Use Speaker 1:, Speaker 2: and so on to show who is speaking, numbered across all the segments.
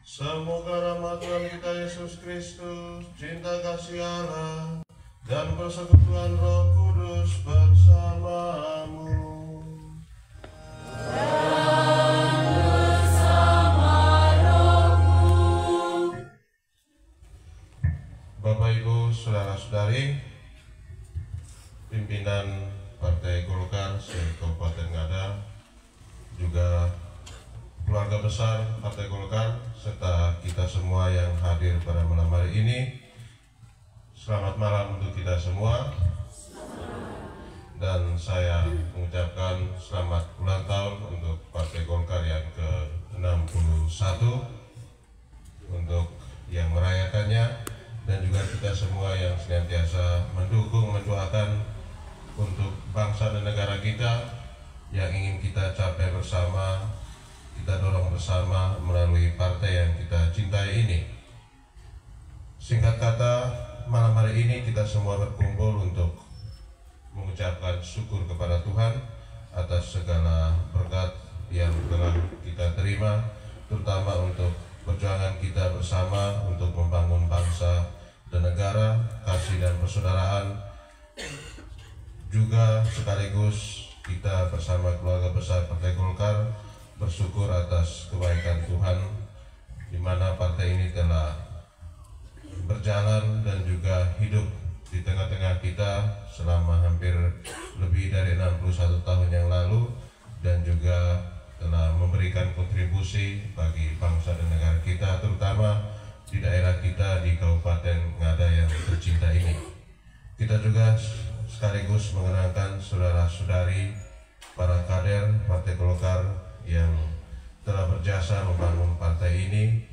Speaker 1: Semoga rahmat Tuhan kita Yesus Kristus, cinta kasih Allah, dan persekutuan Roh Kudus bersamamu.
Speaker 2: Dan bersama rohmu.
Speaker 1: Bapak Ibu, saudara-saudari, pimpinan Partai Golkar se-Kabupaten Ngada, juga keluarga besar Partai Golkar, serta kita semua yang hadir pada malam hari ini. Selamat malam untuk kita semua. Dan saya mengucapkan selamat ulang tahun untuk Partai Golkar yang ke-61 untuk yang merayakannya, dan juga kita semua yang senantiasa mendukung, mendoakan untuk bangsa dan negara kita yang ingin kita capai bersama, kita dorong bersama melalui partai yang kita cintai ini. Singkat kata, malam hari ini kita semua berkumpul untuk mengucapkan syukur kepada Tuhan atas segala berkat yang telah kita terima, terutama untuk perjuangan kita bersama untuk membangun bangsa dan negara, kasih dan persaudaraan. Juga sekaligus kita bersama keluarga besar Partai Golkar bersyukur atas kebaikan Tuhan, di mana partai ini telah berjalan dan juga hidup di tengah-tengah kita selama hampir lebih dari 61 tahun yang lalu, dan juga telah memberikan kontribusi bagi bangsa dan negara kita, terutama di daerah kita di Kabupaten Ngada yang tercinta ini. Kita juga sekaligus mengenangkan saudara-saudari para kader Partai Golkar yang telah berjasa membangun partai ini.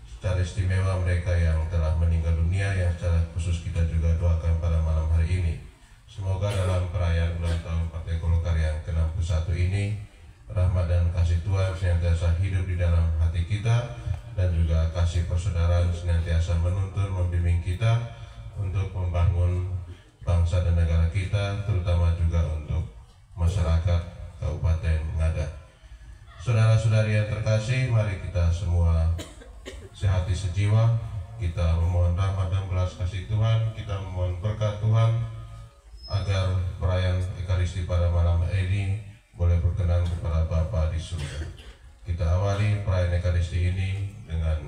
Speaker 1: Secara istimewa mereka yang telah meninggal dunia, yang secara khusus kita juga doakan pada malam hari ini. Semoga dalam perayaan ulang tahun Partai Golkar yang ke-61 ini, rahmat dan kasih Tuhan senantiasa hidup di dalam hati kita, dan juga kasih persaudaraan senantiasa menuntun, membimbing kita untuk membangun bangsa dan negara kita, terutama juga untuk masyarakat Kabupaten Ngada. Saudara-saudari yang terkasih, mari kita semua sehati sejiwa, kita memohon rahmat dan belas kasih Tuhan, kita memohon berkat Tuhan agar perayaan Ekaristi pada malam ini boleh berkenan kepada Bapa di surga. Kita awali perayaan Ekaristi ini dengan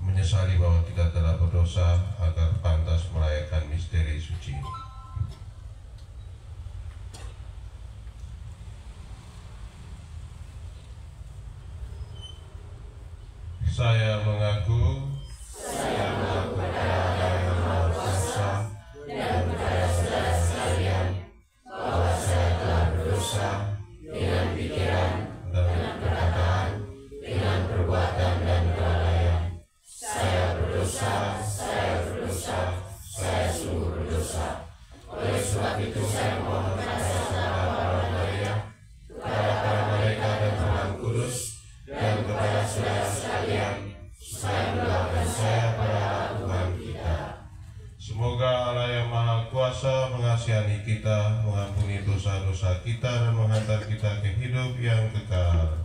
Speaker 1: menyesali bahwa kita telah berdosa agar pantas merayakan misteri suci ini. Saya mengaku kepada Yang Maha Kuasa dan kepada saudara sekalian bahwa saya telah berdosa dengan pikiran, dengan perkataan, dengan perbuatan dan kelalaian. Saya berdosa, saya sungguh berdosa. Oleh sebab itu saya mohon kepada saudara Maria, kepada para malaikat dan Tuhan Kudus, dan kepada saudara sekalian, supaya mendoakan saya pada Tuhan kita. Semoga Allah yang Maha Kuasa mengasihani kita, mengampuni dosa-dosa kita, dan menghantar kita ke hidup yang kekal.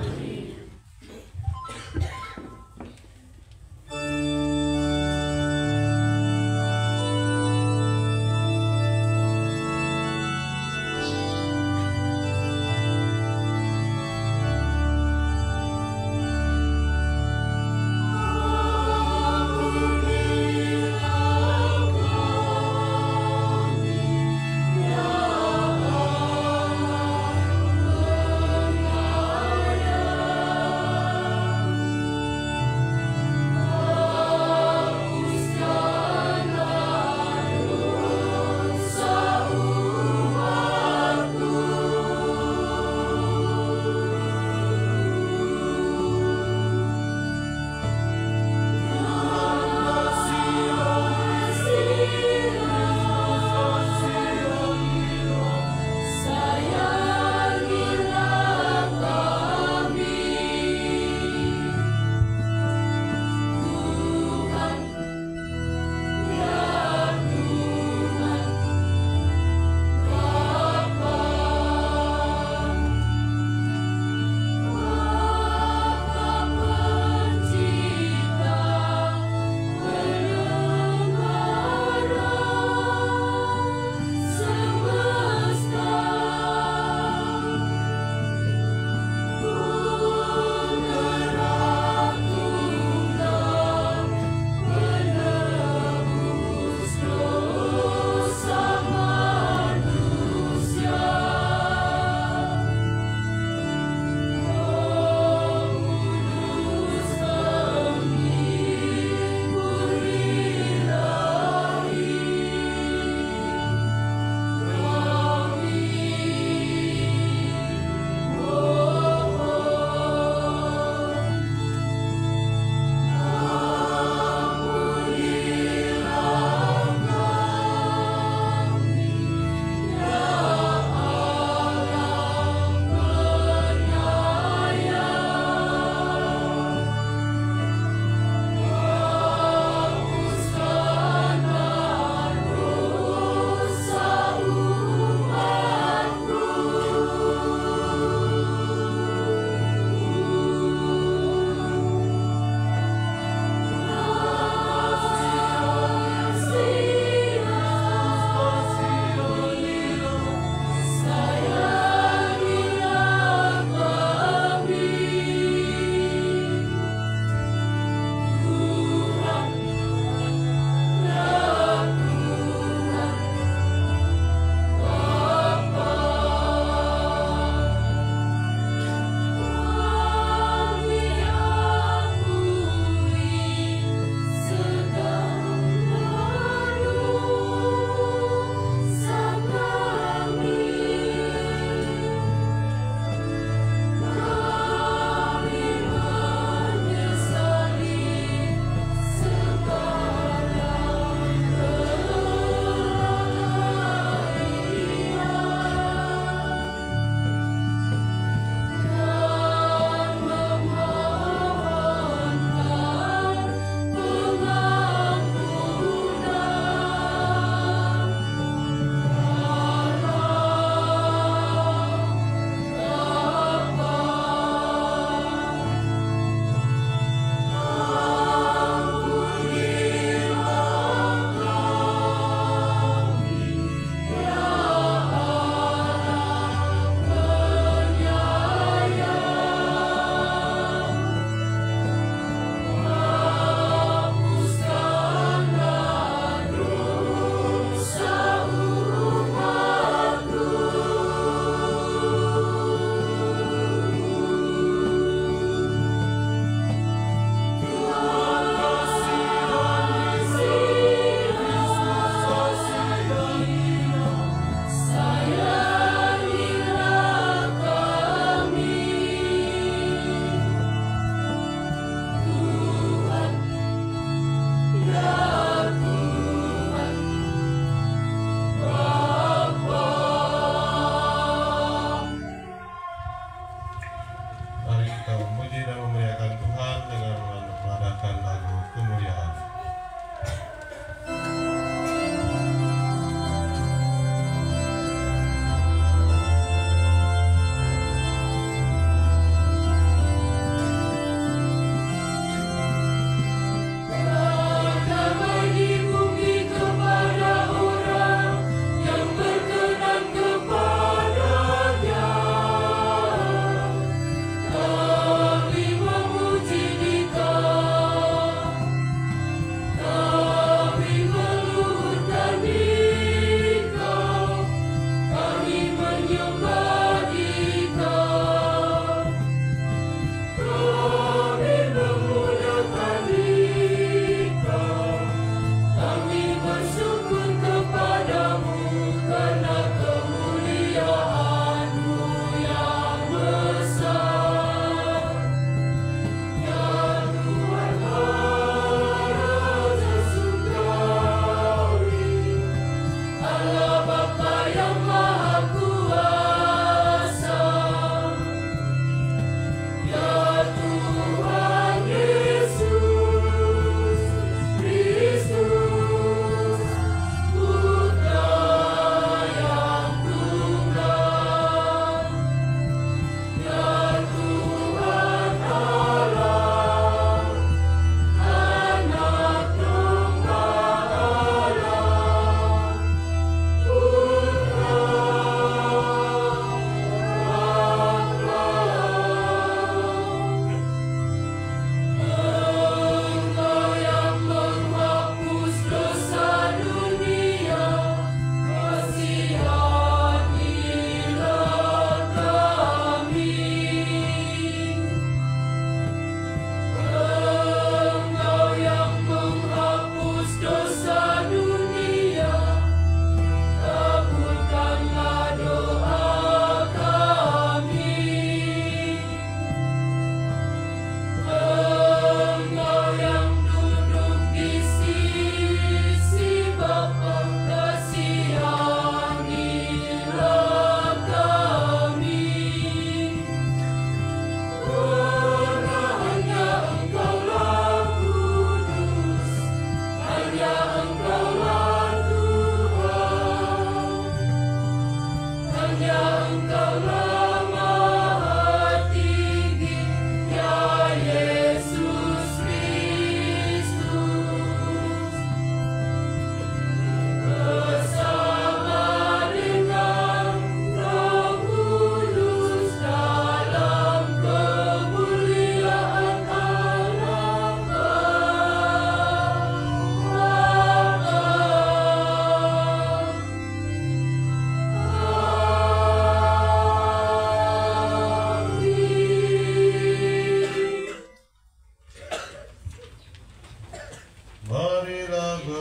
Speaker 1: Amin.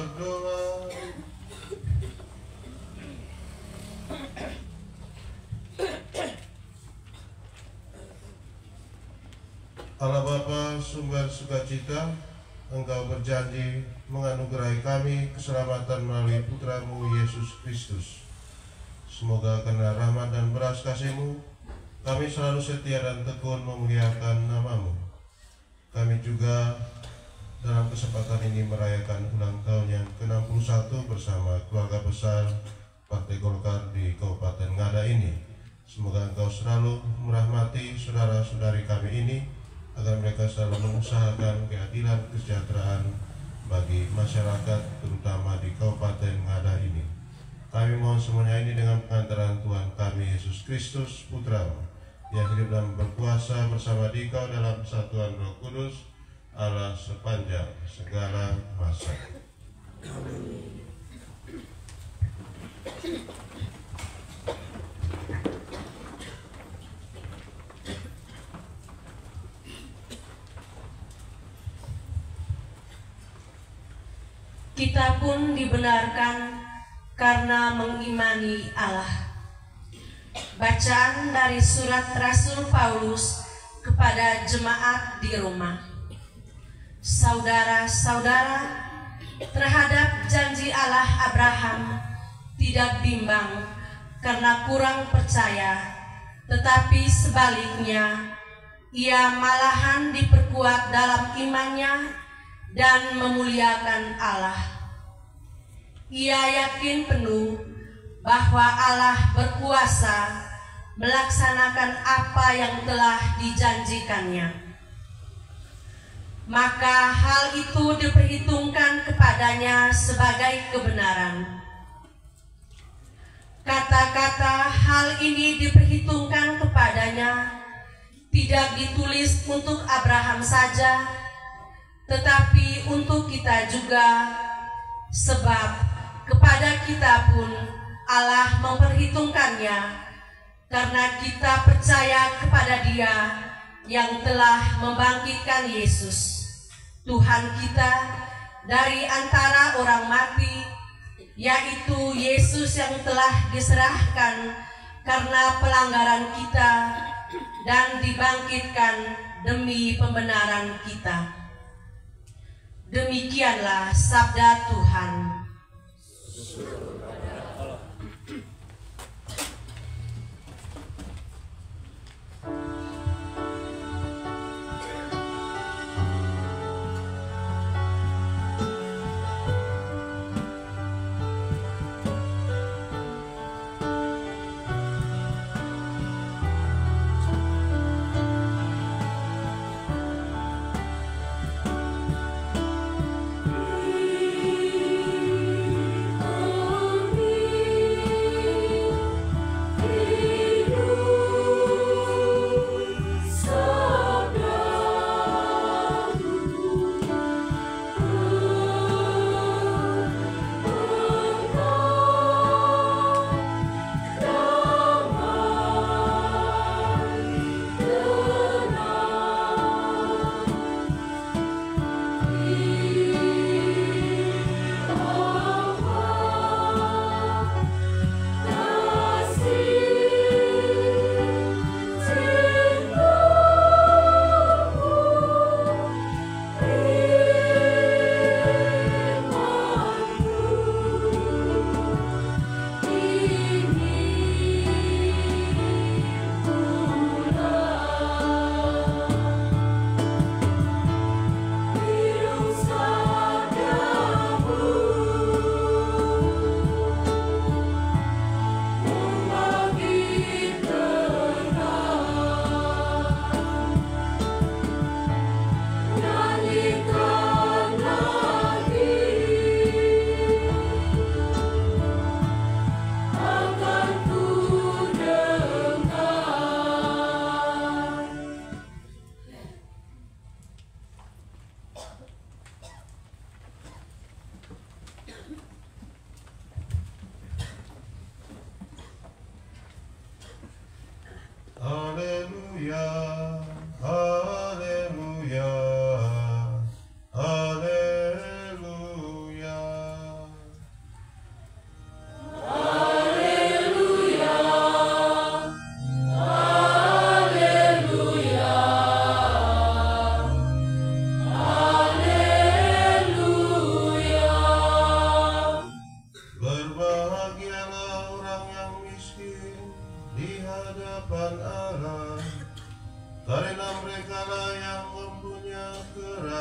Speaker 1: berdoa. Allah Bapa, sumber sukacita, Engkau berjanji menganugerahi kami keselamatan melalui Putra-Mu Yesus Kristus. Semoga karena rahmat dan belas kasih-Mu, kami selalu setia dan tekun memuliakan nama-Mu. Kami juga dalam kesempatan ini merayakan ulang tahun yang ke-61 bersama keluarga besar Partai Golkar di Kabupaten Ngada ini. Semoga Engkau selalu merahmati saudara-saudari kami ini, agar mereka selalu mengusahakan keadilan kesejahteraan bagi masyarakat, terutama di Kabupaten Ngada ini. Kami mohon semuanya ini dengan pengantaran Tuhan kami Yesus Kristus, Putra-Mu, yang hidup dan berkuasa bersama Dikau dalam persatuan Roh Kudus, Allah sepanjang segala masa. Amin.
Speaker 3: Kita pun dibenarkan karena mengimani Allah. Bacaan dari surat Rasul Paulus kepada jemaat di Roma. Saudara-saudara, terhadap janji Allah Abraham tidak bimbang karena kurang percaya, tetapi sebaliknya ia malahan diperkuat dalam imannya dan memuliakan Allah. Ia yakin penuh bahwa Allah berkuasa melaksanakan apa yang telah dijanjikannya. Maka hal itu diperhitungkan kepadanya sebagai kebenaran. Kata-kata hal ini diperhitungkan kepadanya tidak ditulis untuk Abraham saja, tetapi untuk kita juga, sebab kepada kita pun Allah memperhitungkannya, karena kita percaya kepada Dia yang telah membangkitkan Yesus, Tuhan kita, dari antara orang mati, yaitu Yesus yang telah diserahkan karena pelanggaran kita dan dibangkitkan demi pembenaran kita. Demikianlah sabda Tuhan.
Speaker 2: Oh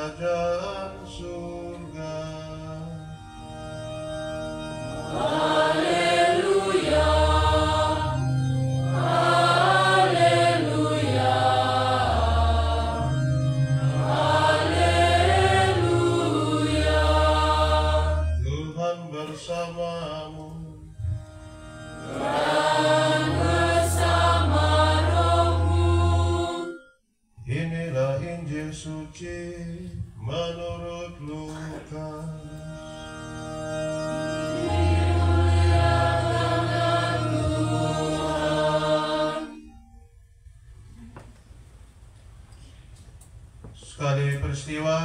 Speaker 1: kerajaan surga.
Speaker 2: Haleluya, haleluya, haleluya.
Speaker 1: Tuhan bersamamu.
Speaker 2: Dan bersama rohmu.
Speaker 1: Inilah Injil suci menurut Lukas. Sekali peristiwa,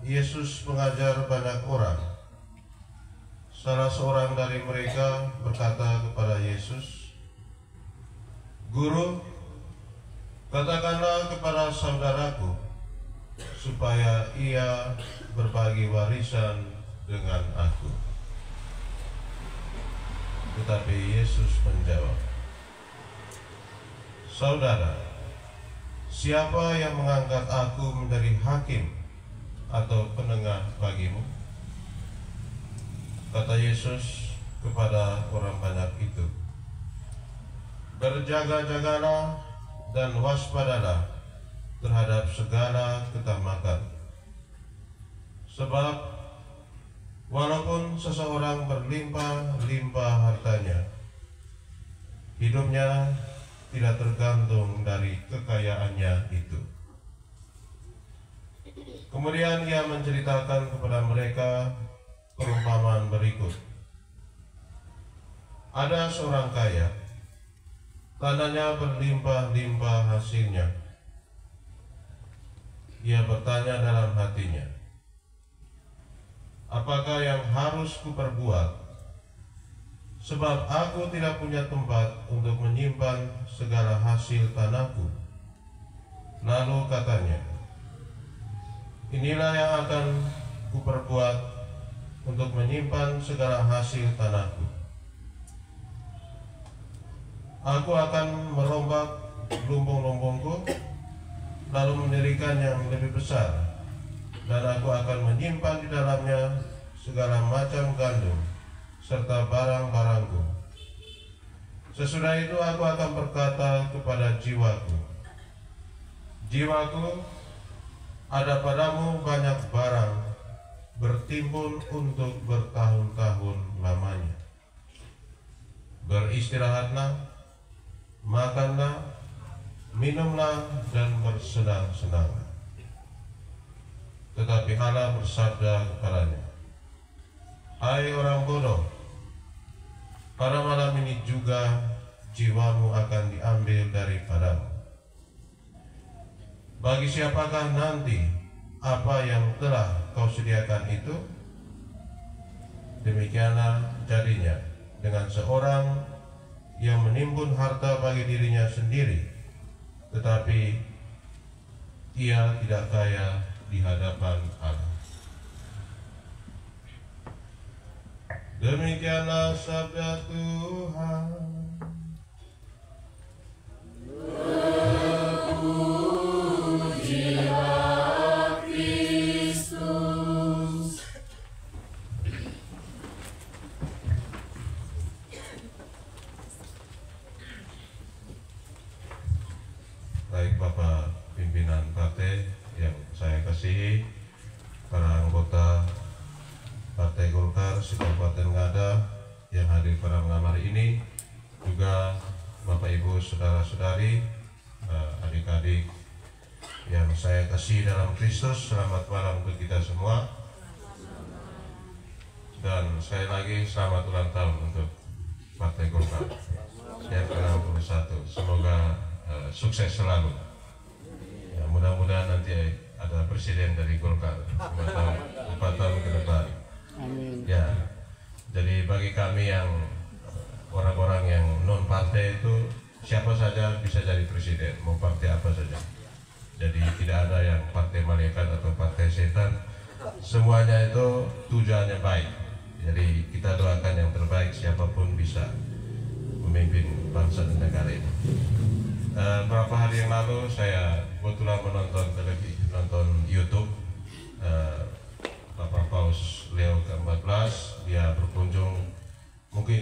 Speaker 1: Yesus mengajar banyak orang. Salah seorang dari mereka berkata kepada Yesus, "Guru, katakanlah kepada saudaraku supaya ia berbagi warisan dengan aku." Tetapi Yesus menjawab, "Saudara, siapa yang mengangkat aku menjadi hakim atau penengah bagimu?" Kata Yesus kepada orang banyak itu, "Berjaga-jagalah dan waspadalah terhadap segala ketamakan. Sebab walaupun seseorang berlimpah-limpah hartanya, hidupnya tidak tergantung dari kekayaannya itu." Kemudian ia menceritakan kepada mereka perumpamaan berikut. Ada seorang kaya, tanahnya berlimpah-limpah hasilnya. Ia bertanya dalam hatinya, "Apakah yang harus kuperbuat? Sebab aku tidak punya tempat untuk menyimpan segala hasil tanahku." Lalu katanya, "Inilah yang akan kuperbuat untuk menyimpan segala hasil tanahku. Aku akan merombak lumbung-lumbungku, lalu mendirikan yang lebih besar, dan aku akan menyimpan di dalamnya segala macam gandum serta barang-barangku. Sesudah itu aku akan berkata kepada jiwaku, jiwaku, ada padamu banyak barang bertimbun untuk bertahun-tahun lamanya. Beristirahatlah, makanlah, minumlah, dan bersenang-senanglah." Tetapi Allah bersabda kepadanya, "Hai orang bodoh, pada malam ini juga jiwamu akan diambil daripadamu. Bagi siapakah nanti apa yang telah kau sediakan itu?" Demikianlah jadinya dengan seorang yang menimbun harta bagi dirinya sendiri, tetapi ia tidak kaya di hadapan Allah. Demikianlah sabda Tuhan. Baik Bapak pimpinan partai yang saya kasihi, para anggota Partai Golkar se-Kabupaten Ngada yang hadir pada malam hari ini, juga Bapak Ibu saudara-saudari, adik-adik yang saya kasih dalam Kristus, selamat malam untuk kita semua. Dan sekali lagi selamat ulang tahun untuk Partai Golkar yang ke-61. Semoga sukses selalu. Ya, mudah-mudahan nanti ada presiden dari Golkar 4 tahun ke depan.
Speaker 4: Amin.
Speaker 1: Ya, jadi bagi kami yang orang-orang yang non partai itu, siapa saja bisa jadi presiden, mau partai apa saja. Jadi tidak ada yang partai malaikat atau partai setan, semuanya itu tujuannya baik. Jadi kita doakan yang terbaik, siapapun bisa memimpin bangsa dan negara ini. Beberapa hari yang lalu saya kebetulan nonton YouTube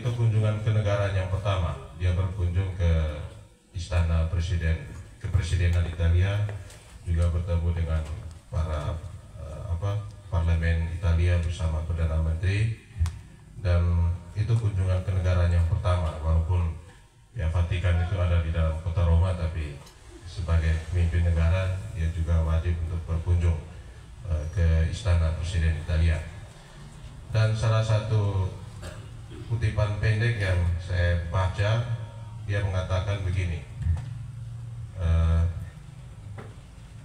Speaker 1: itu kunjungan kenegaraan yang pertama. Dia berkunjung ke istana kepresidenan Italia, juga bertemu dengan para parlemen Italia bersama Perdana Menteri, dan itu kunjungan kenegaraan yang pertama. Walaupun ya Vatikan itu ada di dalam kota Roma, tapi sebagai pemimpin negara dia juga wajib untuk berkunjung ke istana presiden Italia. Dan salah satu kutipan pendek yang saya baca, dia mengatakan begini,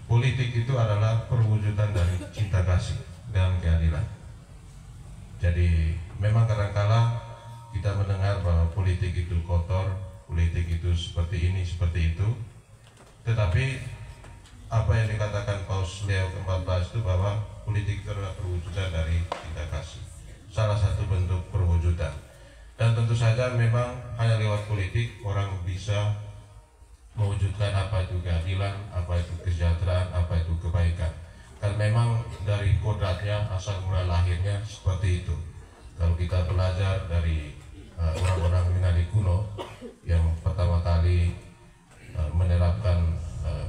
Speaker 1: politik itu adalah perwujudan dari cinta kasih dan keadilan. Jadi memang kadangkala kita mendengar bahwa politik itu kotor, politik itu seperti ini, seperti itu. Tetapi apa yang dikatakan Paus Leo ke-14 itu bahwa politik itu adalah perwujudan dari cinta kasih, salah satu bentuk perwujudan. Dan tentu saja memang hanya lewat politik orang bisa mewujudkan apa itu keadilan, apa itu kesejahteraan, apa itu kebaikan. Kan memang dari kodratnya, asal mula lahirnya seperti itu. Kalau kita belajar dari orang-orang Yunani kuno yang pertama kali menerapkan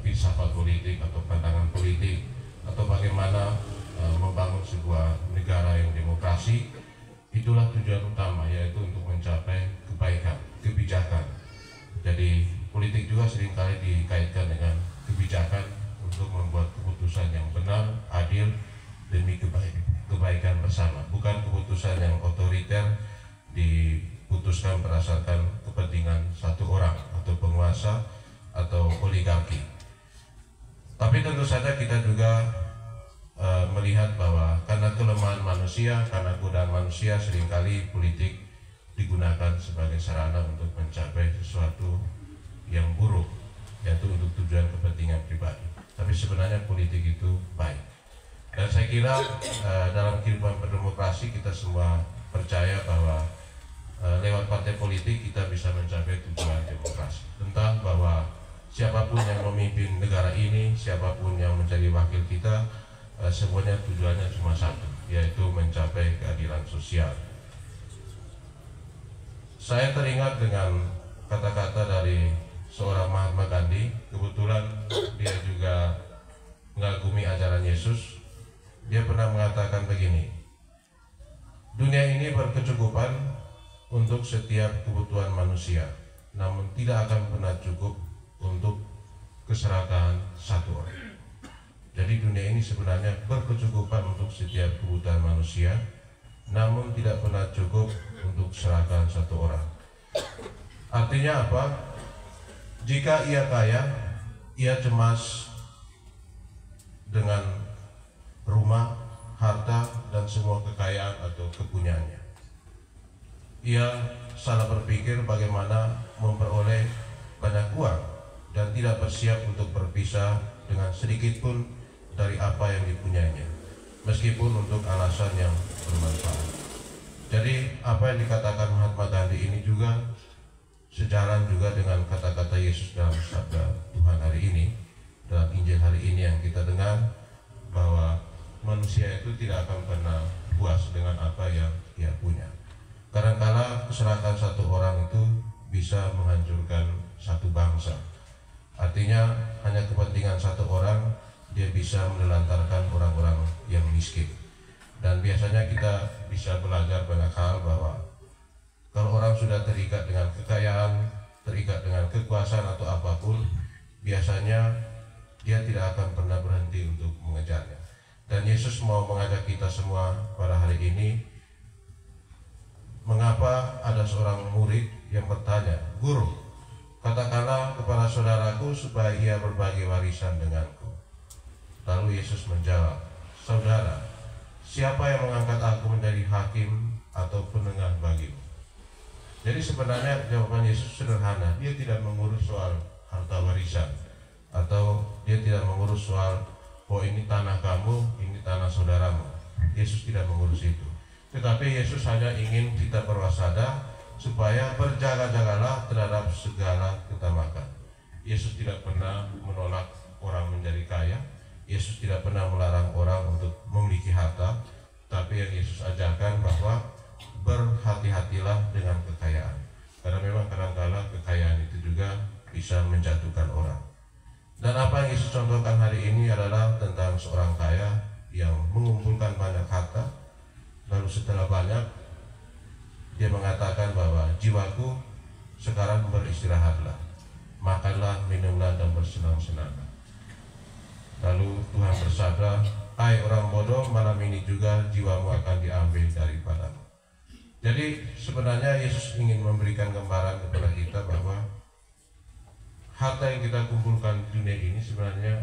Speaker 1: filsafat politik atau pandangan politik, atau bagaimana membangun sebuah negara yang demokrasi, itulah tujuan utama, yaitu untuk mencapai kebaikan, kebijakan. Jadi politik juga seringkali dikaitkan dengan kebijakan untuk membuat keputusan yang benar, adil, demi kebaikan bersama. Bukan keputusan yang otoriter diputuskan berdasarkan kepentingan satu orang atau penguasa atau oligarki. Tapi tentu saja kita juga melihat bahwa karena kelemahan manusia, karena godaan manusia, seringkali politik digunakan sebagai sarana untuk mencapai sesuatu yang buruk, yaitu untuk tujuan kepentingan pribadi. Tapi sebenarnya politik itu baik. Dan saya kira dalam kehidupan berdemokrasi kita semua percaya bahwa lewat partai politik kita bisa mencapai tujuan demokrasi. Entah bahwa siapapun yang memimpin negara ini, siapapun yang menjadi wakil kita, semuanya tujuannya cuma satu, yaitu mencapai keadilan sosial. Saya teringat dengan kata-kata dari seorang Mahatma Gandhi. Kebetulan dia juga mengagumi ajaran Yesus. Dia pernah mengatakan begini, dunia ini berkecukupan untuk setiap kebutuhan manusia, namun tidak akan pernah cukup untuk keserakahan satu orang. Jadi dunia ini sebenarnya berkecukupan untuk setiap kebutuhan manusia, namun tidak pernah cukup untuk keserakahan satu orang. Artinya apa? Jika ia kaya, ia cemas dengan rumah, harta, dan semua kekayaan atau kepunyaannya. Ia salah berpikir bagaimana memperoleh banyak uang dan tidak bersiap untuk berpisah dengan sedikit pun dari apa yang dipunyainya, meskipun untuk alasan yang bermanfaat. Jadi apa yang dikatakan Mahatma Gandhi ini juga sejalan juga dengan kata-kata Yesus dalam sabda Tuhan hari ini, dalam Injil hari ini yang kita dengar, bahwa manusia itu tidak akan pernah puas dengan apa yang ia punya. Kadang-kala keserakahan satu orang itu bisa menghancurkan satu bangsa. Artinya hanya kepentingan satu orang dia bisa menelantarkan orang-orang yang miskin. Dan biasanya kita bisa belajar banyak hal bahwa kalau orang sudah terikat dengan kekayaan, terikat dengan kekuasaan atau apapun, biasanya dia tidak akan pernah berhenti untuk mengejarnya. Dan Yesus mau mengajak kita semua pada hari ini, mengapa ada seorang murid yang bertanya, Guru, katakanlah kepada saudaraku supaya ia berbagi warisan denganku. Lalu Yesus menjawab, Saudara, siapa yang mengangkat aku menjadi hakim atau penengah bagimu? Jadi sebenarnya jawaban Yesus sederhana. Dia tidak mengurus soal harta warisan, atau dia tidak mengurus soal, oh ini tanah kamu, ini tanah saudaramu. Yesus tidak mengurus itu. Tetapi Yesus hanya ingin kita berwaspada supaya berjaga-jagalah terhadap segala ketamakan. Yesus tidak pernah menolak orang menjadi kaya. Yesus tidak pernah melarang orang untuk memiliki harta. Tapi yang Yesus ajarkan bahwa berhati-hati berhati-hatilah dengan kekayaan, karena memang kadang-kala kekayaan itu juga bisa menjatuhkan orang. Dan apa yang Yesus contohkan hari ini adalah tentang seorang kaya yang mengumpulkan banyak harta, lalu setelah banyak dia mengatakan bahwa jiwaku sekarang beristirahatlah, makanlah, minumlah, dan bersenang-senanglah. Lalu Tuhan bersabda, hai orang bodoh, malam ini juga jiwamu akan diambil daripadamu. Jadi sebenarnya Yesus ingin memberikan gambaran kepada kita bahwa harta yang kita kumpulkan di dunia ini sebenarnya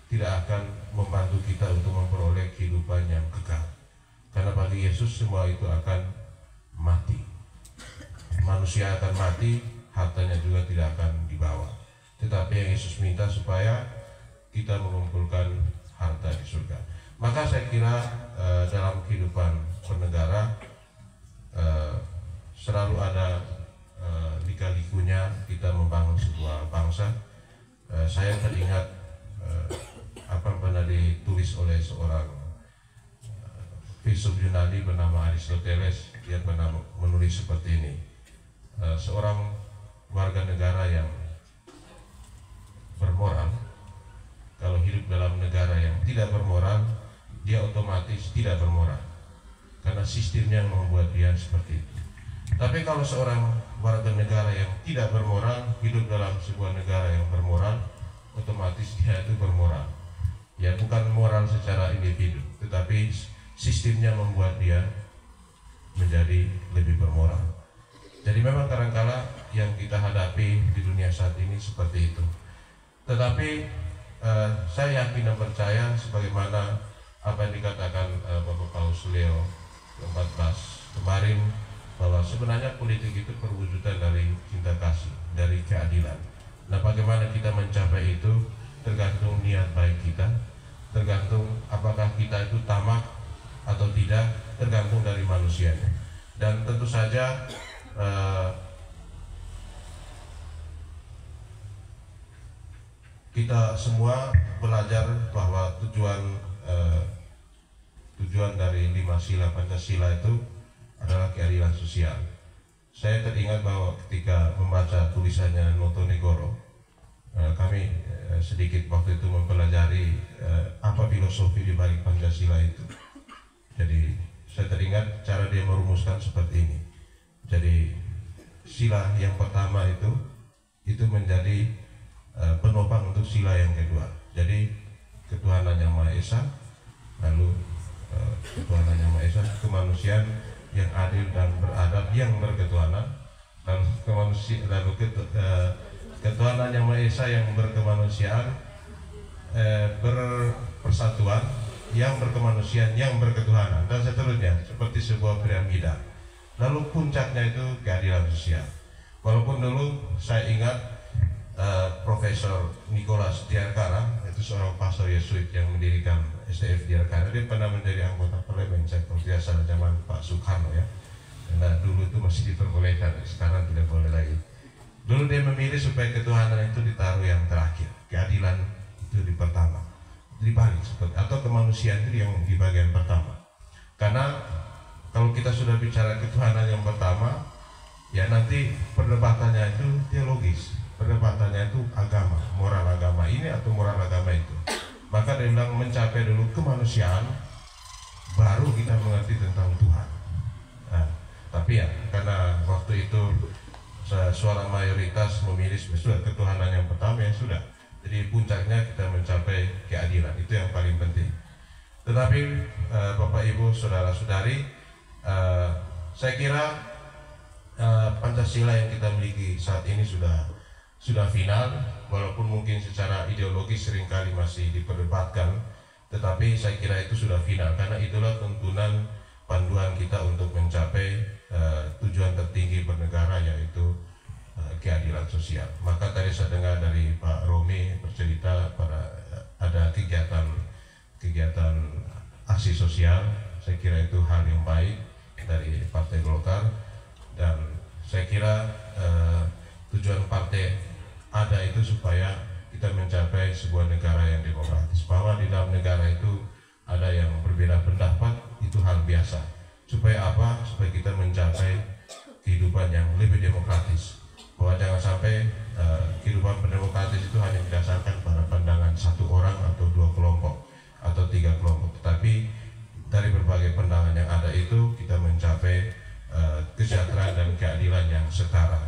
Speaker 1: tidak akan membantu kita untuk memperoleh kehidupan yang kekal. Karena bagi Yesus semua itu akan mati. Manusia akan mati, hartanya juga tidak akan dibawa. Tetapi yang Yesus minta supaya kita mengumpulkan harta di surga. Maka saya kira dalam kehidupan bernegara selalu ada lika-likunya kita membangun sebuah bangsa. Saya teringat apa yang pernah ditulis oleh seorang filsuf Yunani bernama Aristoteles. Dia pernah menulis seperti ini, seorang warga negara yang bermoral kalau hidup dalam negara yang tidak bermoral, dia otomatis tidak bermoral karena sistemnya yang membuat dia seperti itu. Tapi kalau seorang warga negara yang tidak bermoral hidup dalam sebuah negara yang bermoral, otomatis dia itu bermoral. Ya, bukan moral secara individu, tetapi sistemnya membuat dia menjadi lebih bermoral. Jadi memang kadang-kala yang kita hadapi di dunia saat ini seperti itu. Tetapi saya yakin dan percaya sebagaimana apa yang dikatakan Bapak Paus Leo ke-14 kemarin, bahwa sebenarnya politik itu perwujudan dari cinta kasih, dari keadilan. Nah, bagaimana kita mencapai itu tergantung niat baik kita, tergantung apakah kita itu tamak atau tidak, tergantung dari manusianya. Dan tentu saja kita semua belajar bahwa tujuan dari 5 sila Pancasila itu adalah keadilan sosial. Saya teringat bahwa ketika membaca tulisannya Notonegoro, kami sedikit waktu itu mempelajari apa filosofi di balik Pancasila itu. Jadi saya teringat cara dia merumuskan seperti ini. Jadi sila yang pertama itu menjadi penopang untuk sila yang kedua. Jadi ketuhanan yang Maha Esa, lalu ketuhanan yang Maha Esa, kemanusiaan yang adil dan beradab yang berketuhanan, lalu ketuhanan yang Maha Esa yang berkemanusiaan, berpersatuan, yang berkemanusiaan, yang berketuhanan, dan seterusnya seperti sebuah piramida. Lalu puncaknya itu keadilan sosial. Walaupun dulu saya ingat Profesor Nicholas Diarkara, itu seorang pastor Yesuit yang mendirikan STF Diarkara. Dia pernah menjadi anggota parlemen, saya kalau tidak salah zaman Pak Soekarno ya. Karena dulu itu masih diperbolehkan, sekarang tidak boleh lagi. Dulu dia memilih supaya ketuhanan itu ditaruh yang terakhir, keadilan itu di pertama, dibalik seperti, atau kemanusiaan itu yang di bagian pertama. Karena kalau kita sudah bicara ketuhanan yang pertama, ya nanti perdebatannya itu teologis, perdebatannya itu agama, moral agama ini atau moral agama itu. Maka dia bilang mencapai dulu kemanusiaan, baru kita mengerti tentang Tuhan. Nah, tapi ya karena waktu itu suara mayoritas memilih sudah ketuhanan yang pertama, ya sudah. Jadi puncaknya kita mencapai keadilan, itu yang paling penting. Tetapi Bapak Ibu Saudara-saudari, saya kira Pancasila yang kita miliki saat ini sudah final, walaupun mungkin secara ideologis seringkali masih diperdebatkan, tetapi saya kira itu sudah final karena itulah tuntunan panduan kita untuk mencapai tujuan tertinggi bernegara, yaitu keadilan sosial. Maka tadi saya dengar dari Pak Romi bercerita ada kegiatan aksi sosial. Saya kira itu hal yang baik dari Partai Golkar, dan saya kira tujuan partai ada itu supaya kita mencapai sebuah negara yang demokratis. Bahwa di dalam negara itu ada yang berbeda pendapat, itu hal biasa. Supaya apa? Supaya kita mencapai kehidupan yang lebih demokratis. Bahwa jangan sampai kehidupan berdemokratis itu hanya didasarkan pada pandangan satu orang atau dua kelompok atau tiga kelompok, tetapi dari berbagai pandangan yang ada itu kita mencapai kesejahteraan dan keadilan yang setara.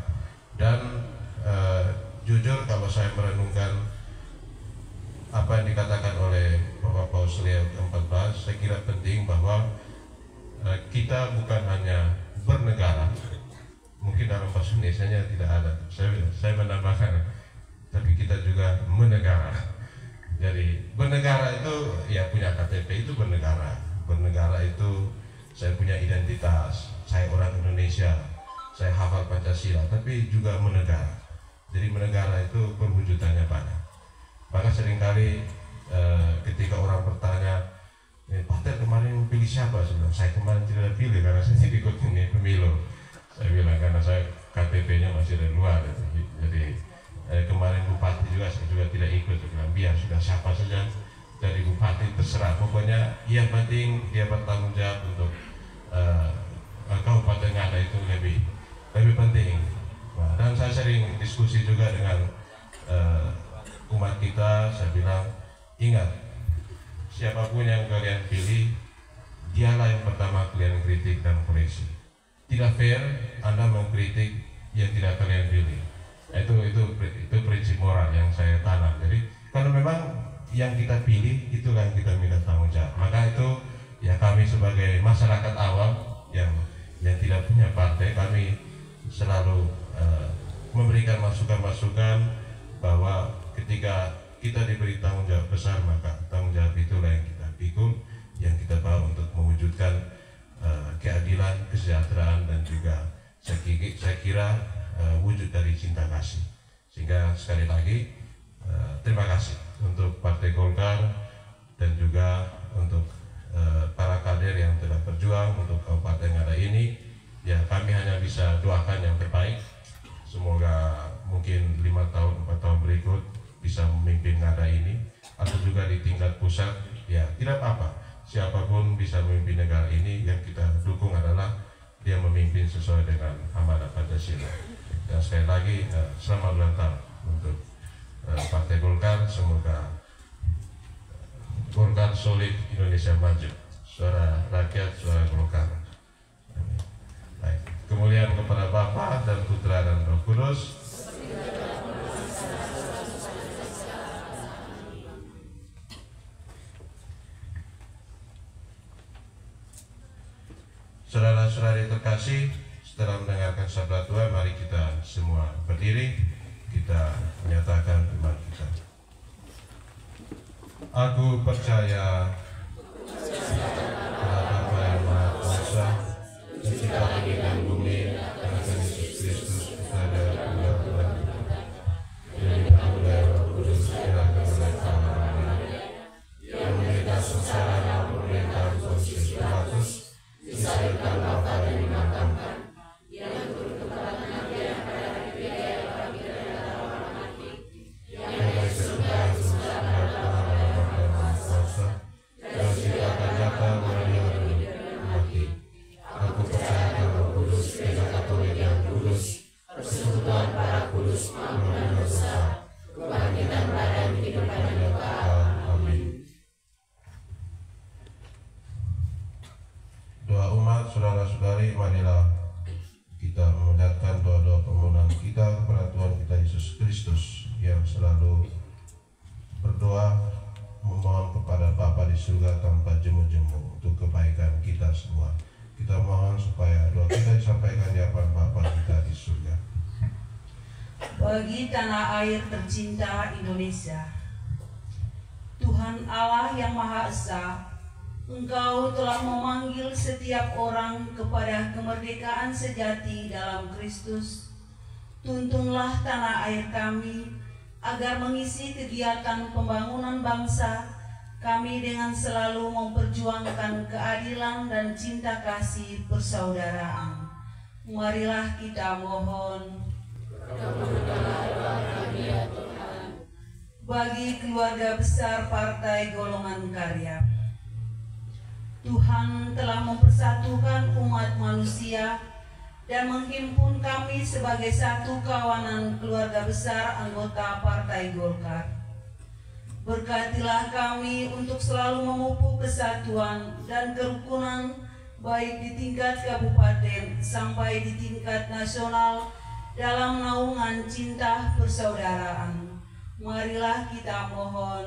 Speaker 1: Dan jujur kalau saya merenungkan apa yang dikatakan oleh Bapak Paus Leo ke-14, saya kira penting bahwa kita bukan hanya bernegara, mungkin dalam bahasa Indonesianya tidak ada, saya menambahkan, tapi kita juga menegara. Jadi bernegara itu ya punya KTP, itu bernegara. Bernegara itu saya punya identitas, saya orang Indonesia, saya hafal Pancasila, tapi juga menegara. Jadi menegara itu perwujudannya banyak. Maka seringkali ketika orang bertanya, Pak Ted kemarin pilih siapa? Saya bilang, saya kemarin tidak pilih karena saya tidak ikut ini pemilu. Saya bilang karena saya KTP-nya masih dari luar. Jadi kemarin bupati juga saya juga tidak ikut. Saya bilang biar sudah siapa saja dari bupati terserah. Pokoknya yang penting dia bertanggung jawab untuk Kabupaten Ngada itu lebih penting. Nah, dan saya sering diskusi juga dengan umat kita. Saya bilang ingat, siapapun yang kalian pilih, dialah yang pertama kalian kritik dan koreksi. Tidak fair Anda mengkritik yang tidak kalian pilih. Itu prinsip moral yang saya tanam. Jadi kalau memang yang kita pilih itulah yang kita minta tanggung jawab. Maka itu ya kami sebagai masyarakat awam yang tidak punya partai, kami selalu memberikan masukan-masukan bahwa ketika kita diberi tanggung jawab besar, maka tanggung jawab itulah yang kita pikul, yang kita bawa untuk mewujudkan keadilan, kesejahteraan, dan juga saya kira wujud dari cinta kasih. Sehingga sekali lagi terima kasih untuk Partai Golkar dan juga untuk para kader yang telah berjuang untuk Kabupaten Ngada ini. Ya, kami hanya bisa doakan yang terbaik. Semoga mungkin 4 tahun berikut bisa memimpin Ngada ini, atau juga di tingkat pusat. Ya tidak apa-apa, siapapun bisa memimpin negara ini. Yang kita dukung adalah dia memimpin sesuai dengan amanat Pancasila. Dan sekali lagi selamat ulang tahun untuk Partai Golkar. Semoga Golkar solid, Indonesia maju. Suara rakyat, suara Golkar. Baik. Kemuliaan kepada Bapa dan Putra dan Roh Kudus. Saudara-saudari terkasih, setelah mendengarkan sabda Tuhan, mari kita semua berdiri, kita menyatakan iman kita. Aku percaya kepada Bapa yang Maha Kuasa, pencipta langit dan bumi, dan akan Yesus Kristus, kita dari Tuhan Tuhan, yang ditanggung oleh Roh Kudus, dilakukan oleh Tuhan, yang menderita sengsara dalam pemerintahan Pontius Pilatus, disayangkan Bapa yang dimakamkan, yang turut ke tempat kematian yang pada hari ketiga orang kita dan orang mati, yang dari surga sesudah Tuhan dan Maha Kuasa, dan akan datang melalui hari mati. Aku percaya Roh Kudus, Gereja Katolik yang kudus, persekutuan para kudus, pengampunan dosa, kebangkitan badan, kehidupan yang kekal. Amin. Doa umat, saudara-saudari, marilah kita memanjatkan doa-doa permohonan kita kepada Tuhan kita Yesus Kristus, yang selalu berdoa memohon kepada Bapa di surga tanpa jemu-jemu untuk kebaikan kita semua. Kita mohon supaya doa kita disampaikan di hadapan Bapa kita di surga.
Speaker 3: Bagi tanah air tercinta Indonesia, Tuhan Allah yang Maha Esa, Engkau telah memanggil setiap orang kepada kemerdekaan sejati dalam Kristus. Tuntunlah tanah air kami agar mengisi kegiatan pembangunan bangsa kami dengan selalu memperjuangkan keadilan dan cinta kasih persaudaraan. Marilah kita mohon. Kabulkanlah doa kami ya Tuhan. Bagi keluarga besar Partai Golongan Karya, Tuhan telah mempersatukan umat manusia dan menghimpun kami sebagai satu kawanan keluarga besar anggota Partai Golkar. Berkatilah kami untuk selalu memupuk kesatuan dan kerukunan baik di tingkat kabupaten sampai di tingkat nasional dalam naungan cinta persaudaraan. Marilah kita mohon.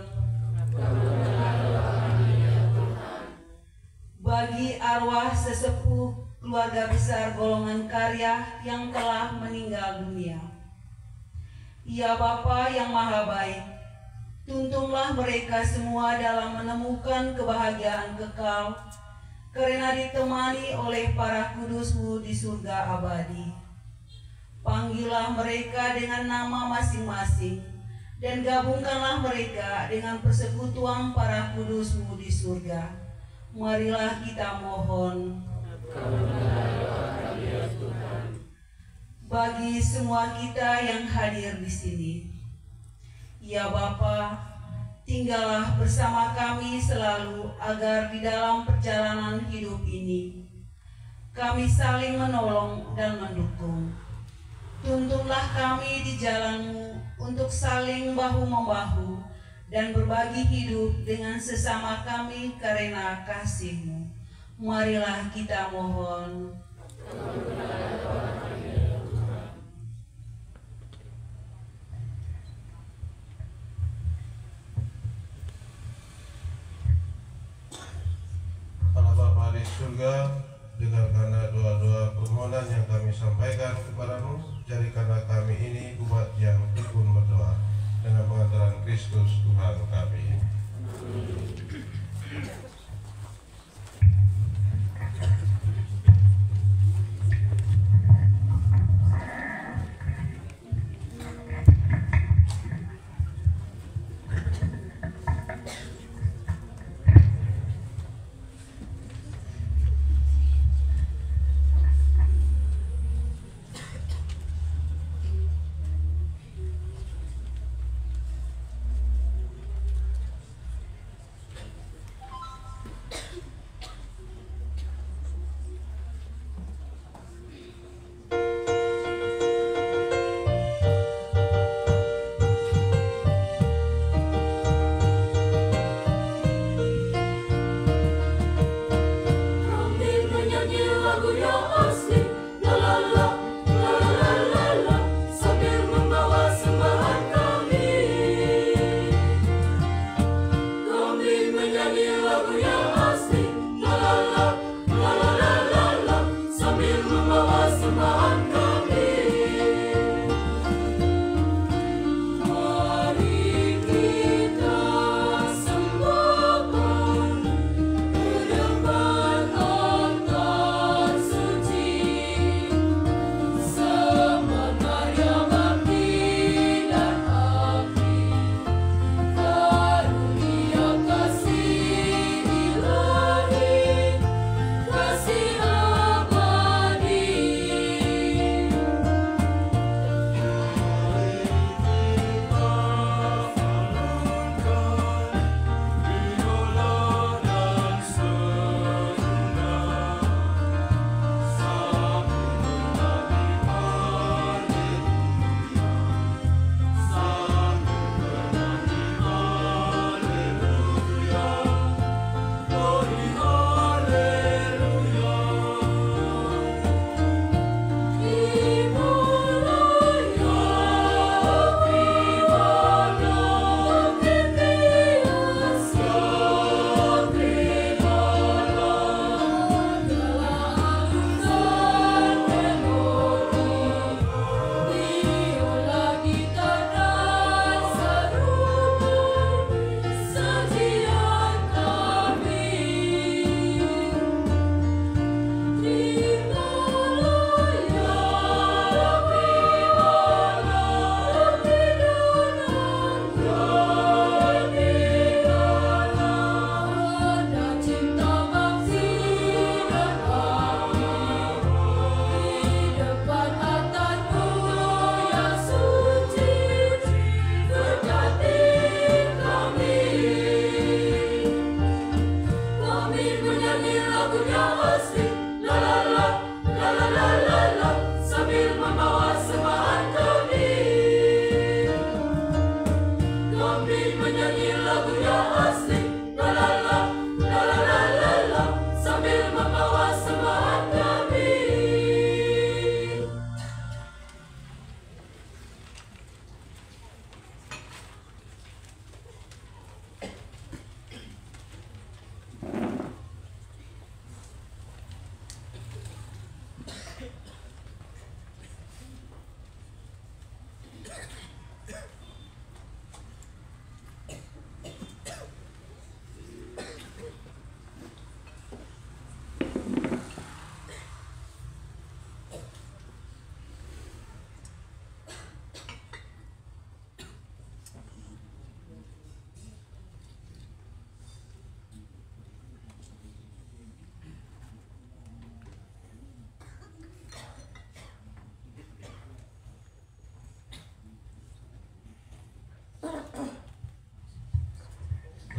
Speaker 3: Bagi arwah sesepuh keluarga besar golongan karya yang telah meninggal dunia. Ya Bapa yang Maha Baik, tuntunlah mereka semua dalam menemukan kebahagiaan kekal, karena ditemani oleh para kudus-Mu di surga abadi. Panggillah mereka dengan nama masing-masing, dan gabungkanlah mereka dengan persekutuan para kudus-Mu di surga. Marilah kita mohon. Bagi semua kita yang hadir di sini, ya Bapa, tinggallah bersama kami selalu agar di dalam perjalanan hidup ini kami saling menolong dan mendukung. Tuntunlah kami di jalan-Mu untuk saling bahu-membahu dan berbagi hidup dengan sesama kami karena kasih-Mu. Marilah kita mohon.
Speaker 1: Allah Bapa di surga, dengarkanlah doa-doa permohonan yang kami sampaikan kepadamu. Jadikanlah kami ini umat yang tekun berdoa dengan pengantaran Kristus Tuhan kami.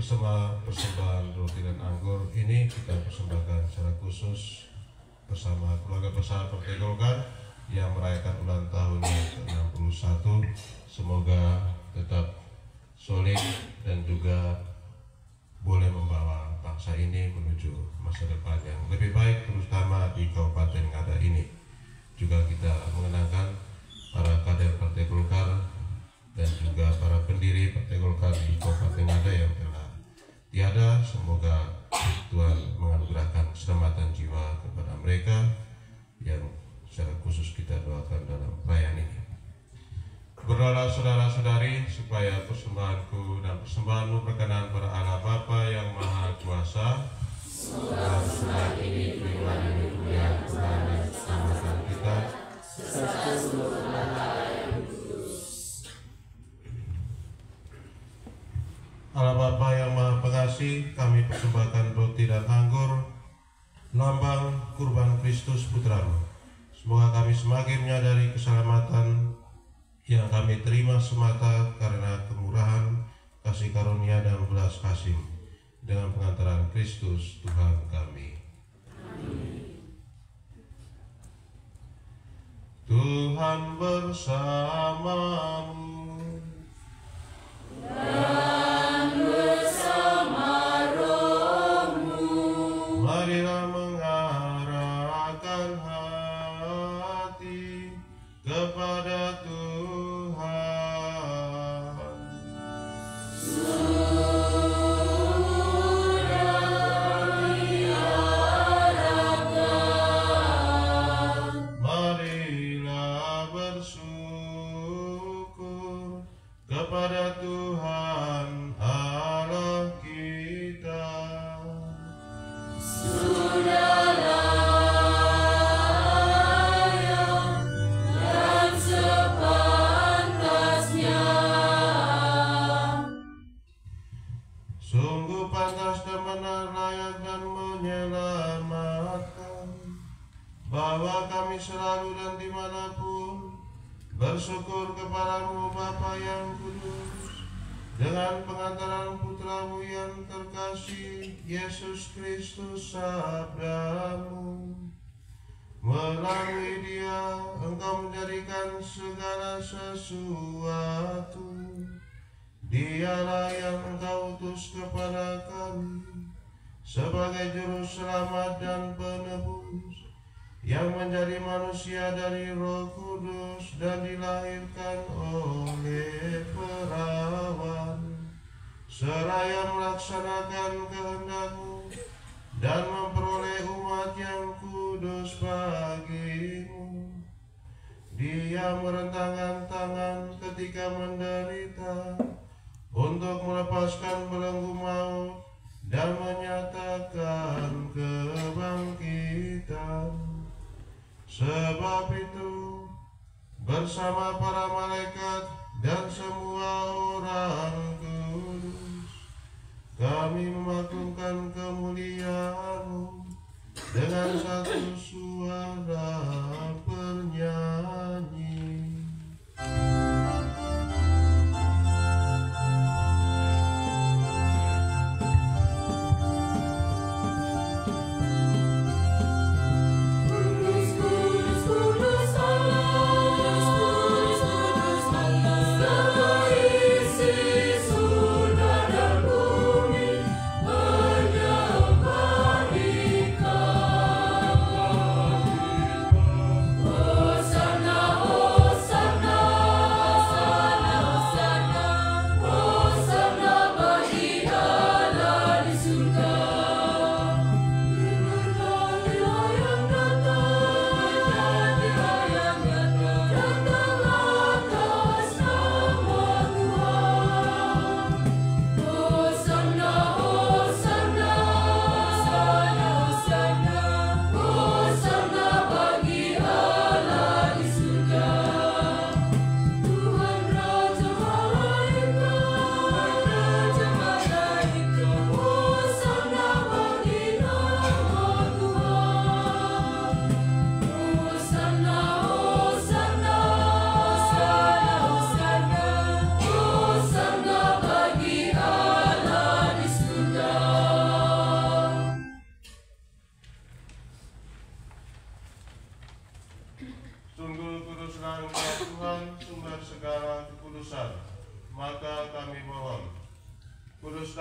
Speaker 1: persembahan roti dan anggur ini kita persembahkan secara khusus bersama keluarga besar Partai Golkar yang merayakan ulang tahun ke-61. Semoga tetap solid dan juga boleh membawa bangsa ini menuju masa depan yang lebih baik, terutama di Kabupaten Ngada ini. Juga kita mengenangkan para kader Partai Golkar dan juga para pendiri Partai Golkar di Kabupaten Ngada yang telah tiada. Semoga Tuhan menganugerahkan keselamatan jiwa kepada mereka yang secara khusus kita doakan dalam perayaan ini. Berdoalah saudara-saudari supaya persembahanku dan persembahanmu berkenan pada Allah Bapa yang Maha Kuasa. Semoga persembahan ini beriman dan kemuliaan Tuhan dan keselamatan kita serta seluruh anak yang kudus. Allah Bapa yang Maha Pengasih, kami persembahkan roti dan anggur, lambang kurban Kristus Putra-Mu. Semoga kami semakin menyadari keselamatan yang kami terima semata karena kemurahan, kasih karunia dan belas kasih dengan pengantaran Kristus Tuhan kami. Amin. Tuhan bersamamu
Speaker 2: dan bersama rohmu.
Speaker 1: Marilah mengarahkan hati kepada Tuhan. Marilah bersyukur kepada Tuhan Allah kita.
Speaker 2: Sudah layak dan sepantasnya.
Speaker 1: Sungguh pantas dan benar, layak dan menyelamatkan, bahwa kami selalu dan dimanapun bersyukur kepadamu Bapa yang kudus, dengan pengantaran Putra-Mu yang terkasih, Yesus Kristus Sabda-Mu. Melalui Dia Engkau menjadikan segala sesuatu. Dialah yang Engkau utus kepada kami sebagai juru selamat dan penebus, yang menjadi manusia dari Roh Kudus dan dilahirkan oleh perawan, seraya melaksanakan kehendak-Mu dan memperoleh umat yang kudus bagimu. Dia merentangkan tangan ketika menderita untuk melepaskan belenggu maut dan menyatakan kebangkitan. Sebab itu, bersama para malaikat dan semua orang kudus, kami memaklumkan kemuliaan-Mu dengan satu suara bernyanyi.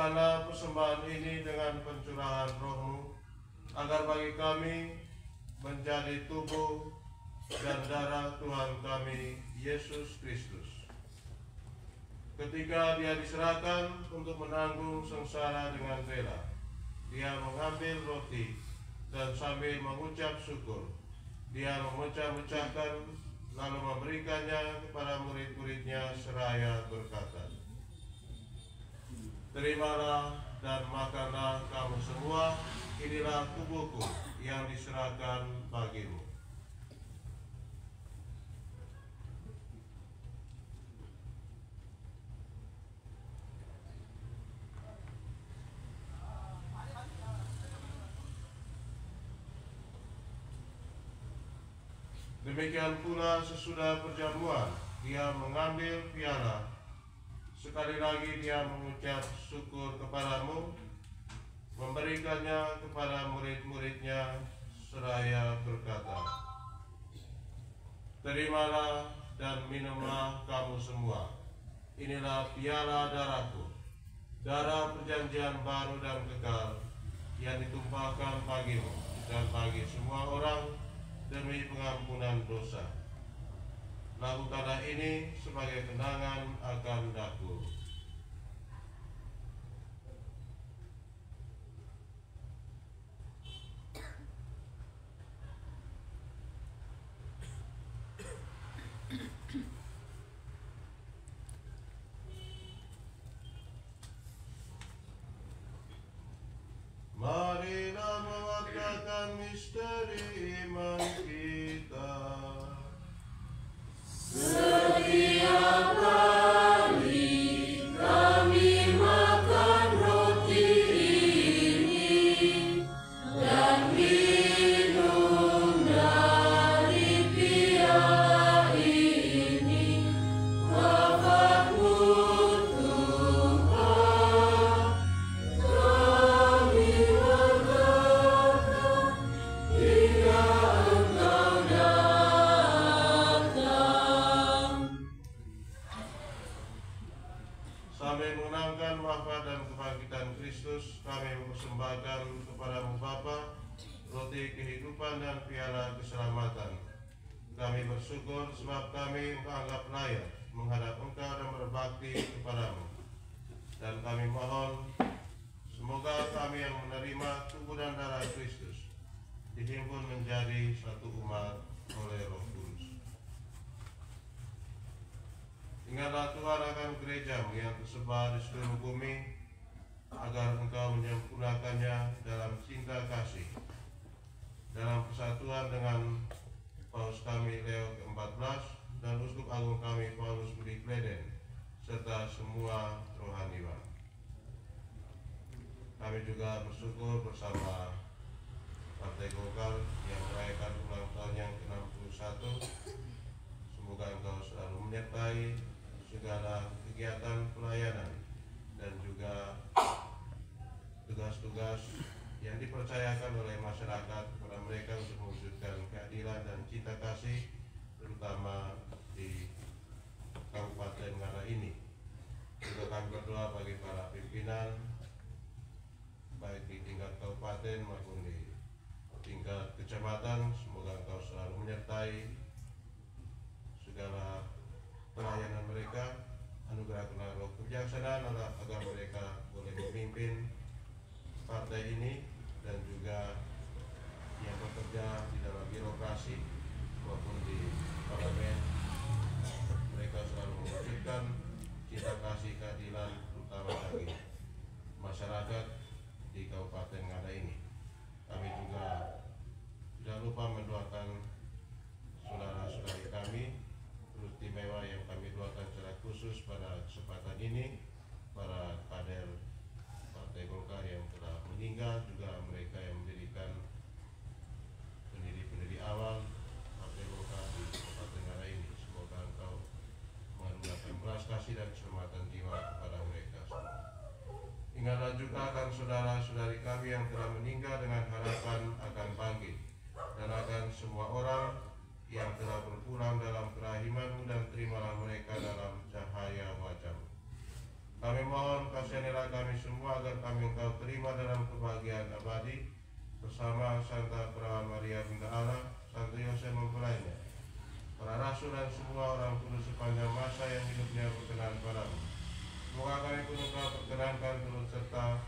Speaker 1: Terima persembahan ini dengan pencurahan Roh-Mu, agar bagi kami menjadi tubuh dan darah Tuhan kami Yesus Kristus. Ketika Dia diserahkan untuk menanggung sengsara dengan rela, Dia mengambil roti dan sambil mengucap syukur, Dia memecah-mecahkan lalu memberikannya kepada murid-muridnya seraya berkata, "Terimalah dan makanlah kamu semua, inilah tubuhku yang diserahkan bagimu." Demikian pula sesudah perjamuan, Dia mengambil piala. Sekali lagi Dia mengucap syukur kepadamu, memberikannya kepada murid-muridnya seraya berkata, "Terimalah dan minumlah kamu semua, inilah piala darahku, darah perjanjian baru dan kekal, yang ditumpahkan bagimu dan bagi semua orang demi pengampunan dosa. Lakukanlah ini sebagai kenangan akan aku." Marilah mewakilkan misteri iman kita.
Speaker 2: Setiap kali kami makan roti ini dan minum dari piala ini, wafat-Mu Tuhan, kami berkata hingga Engkau datang.
Speaker 1: Sambil mengenangkan wafat dan kebangkitan Kristus, kami mempersembahkan kepadamu Bapa roti kehidupan dan piala keselamatan. Kami bersyukur sebab kami Engkau anggap layak menghadap Engkau dan berbakti kepadamu. Dan kami mohon, semoga kami yang menerima tubuh dan darah Kristus dihimpun menjadi satu umat oleh Roh Kudus. Ingatlah Tuhan akan gereja-Mu yang tersebar di seluruh bumi, agar Engkau menyempurnakannya dalam cinta kasih, dalam persatuan dengan Paus kami Leo ke-14 dan Uskup Agung kami Paulus Budi Kleden, serta semua rohaniwan. Kami juga bersyukur bersama Partai Golkar yang merayakan ulang tahun yang ke-61. Semoga Engkau selalu menyertai segala kegiatan pelayanan dan juga tugas-tugas yang dipercayakan oleh masyarakat kepada mereka untuk mewujudkan keadilan dan cinta kasih, terutama di Kabupaten Ngada ini. Juga kami berdoa bagi para pimpinan, baik di tingkat kabupaten maupun di tingkat kecamatan. Semoga Engkau selalu menyertai segala pelayanan mereka. Anugerahkanlah roh kebijaksanaan agar mereka boleh memimpin partai ini dan juga yang bekerja di dalam birokrasi maupun di parlemen. Mereka selalu mewujudkan cinta kasih keadilan, terutama bagi masyarakat di Kabupaten Ngada ini. Kami juga tidak lupa mendoakan saudara-saudari kami istimewa yang kami doakan secara khusus pada kesempatan ini, para kader Partai Golkar yang telah meninggal, juga mereka yang mendirikan pendiri-pendiri awal Partai Golkar di Kabupaten Ngada ini. Semoga Engkau menganugerahkan belas kasih dan keselamatan jiwa kepada mereka semua. Ingatlah juga akan saudara-saudari kami yang telah meninggal dengan harapan akan bangkit, dan akan semua orang yang telah berpulang dalam kerahiman-Mu, dan terimalah mereka dalam cahaya wajah-Mu. Kami mohon kasihanilah kami semua Bapa, Santa Perawan Maria Bunda Allah, Santo Yosef mempelainya, para rasul dan semua orang kudus sepanjang masa yang hidupnya berkenan padamu. Semoga kami pun engkau perkenankan turut serta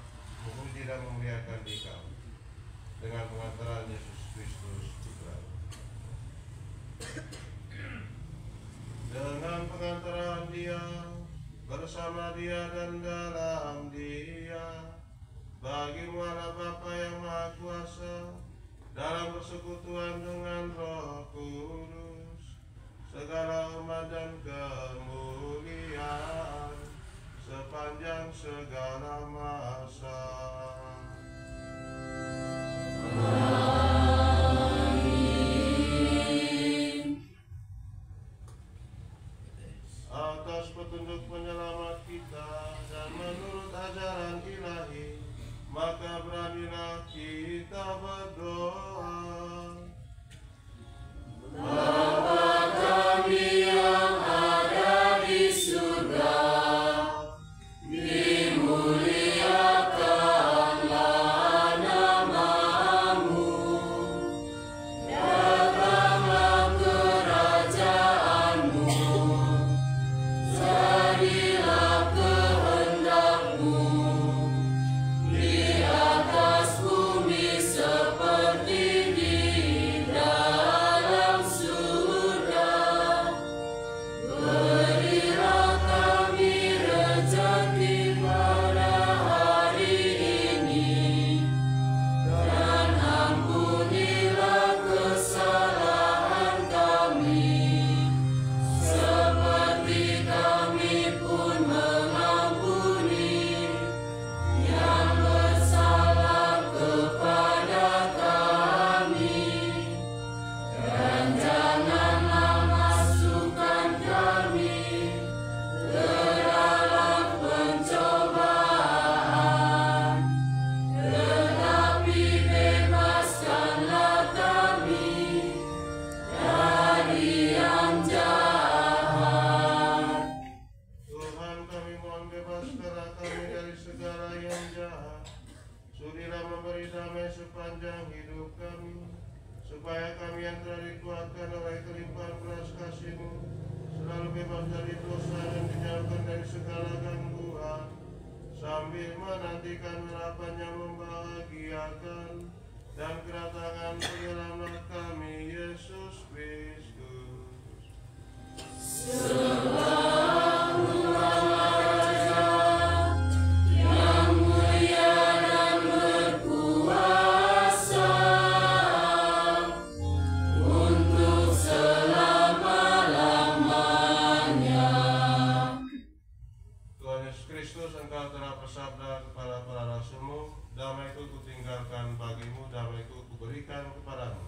Speaker 1: memuji dan memuliakan Dikau dengan pengantaran Yesus Kristus Putra-Mu. Dengan pengantaran Dia, bersama Dia dan dalam Dia, bagimu Allah Bapa yang Maha Kuasa, dalam persekutuan dengan Roh Kudus, segala hormat dan kemuliaan sepanjang segala masa. Atas petunjuk penyelamat kita dan menurut ajaran ilahi, maka beranilah kita berdoa.
Speaker 2: Bapa kami yang ada di surga, dimuliakanlah nama-Mu. Datanglah kerajaan-Mu, jadilah kehendak-Mu di atas bumi seperti di dalam surga. Berilah kami rezeki pada hari ini, dan ampunilah kesalahan kami, seperti kami pun mengampuni yang bersalah kepada kami. Dan janganlah masukkan kami ke dalam pencobaan, tetapi bebaskanlah kami dari yang jahat.
Speaker 1: Tuhan, kami mohon bebaskanlah kami dari segala yang jahat. Sudilah memberi damai sepanjang hidup kami, supaya kami yang telah dikuatkan oleh kelimpahan belas kasih-Mu selalu bebas dari dosa dan dijauhkan dari segala gangguan, sambil menantikan harapan yang membahagiakan dan kedatangan penyelamat kami, Yesus Kristus.
Speaker 2: Yang mulia dan berkuasa untuk selama-lamanya.
Speaker 1: Tuhan Yesus Kristus, Engkau telah bersabda kepada para rasul-Mu, damai-Ku kutinggalkan bagimu, damai-Ku kuberikan kepadamu.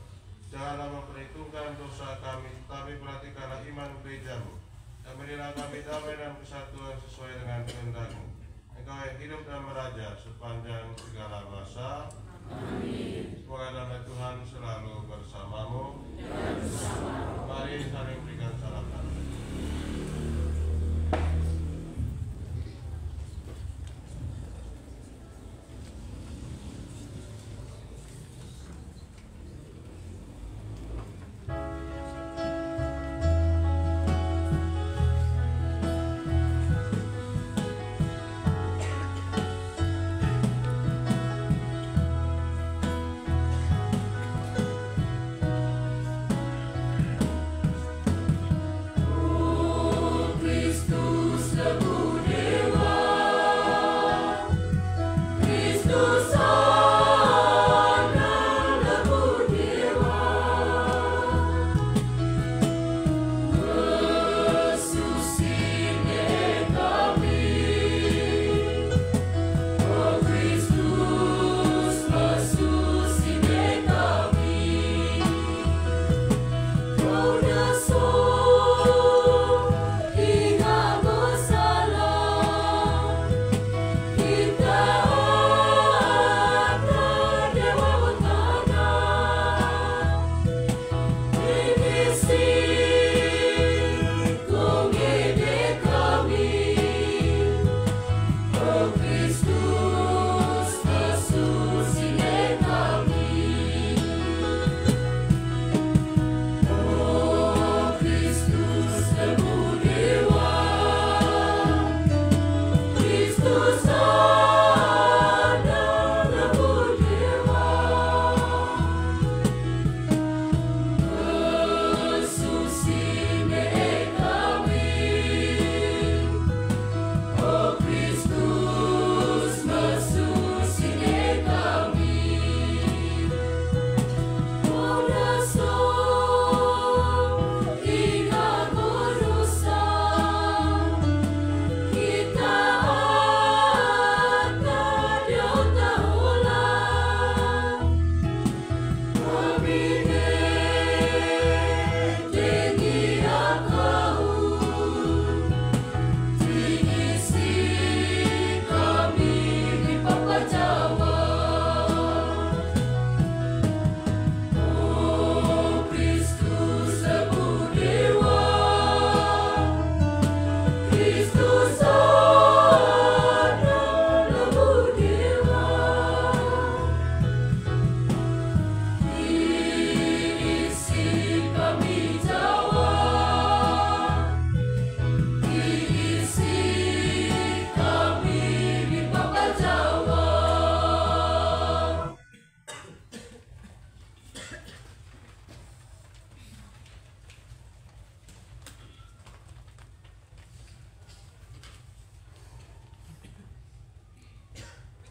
Speaker 1: Janganlah memperhitungkan dosa kami, tetapi perhatikanlah iman gereja-Mu. Dan berilah kami damai dan kesatuan sesuai dengan kehendak-Mu. Engkau yang hidup dan meraja sepanjang segala masa. Amin. Semoga damai Tuhan selalu bersamamu. Mari saling berikan salam damai.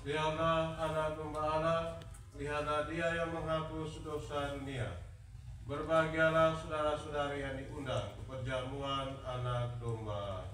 Speaker 1: Lihatlah anak domba Allah, lihatlah dia yang menghapus dosa dunia. Berbahagialah saudara-saudari yang diundang ke perjamuan anak domba.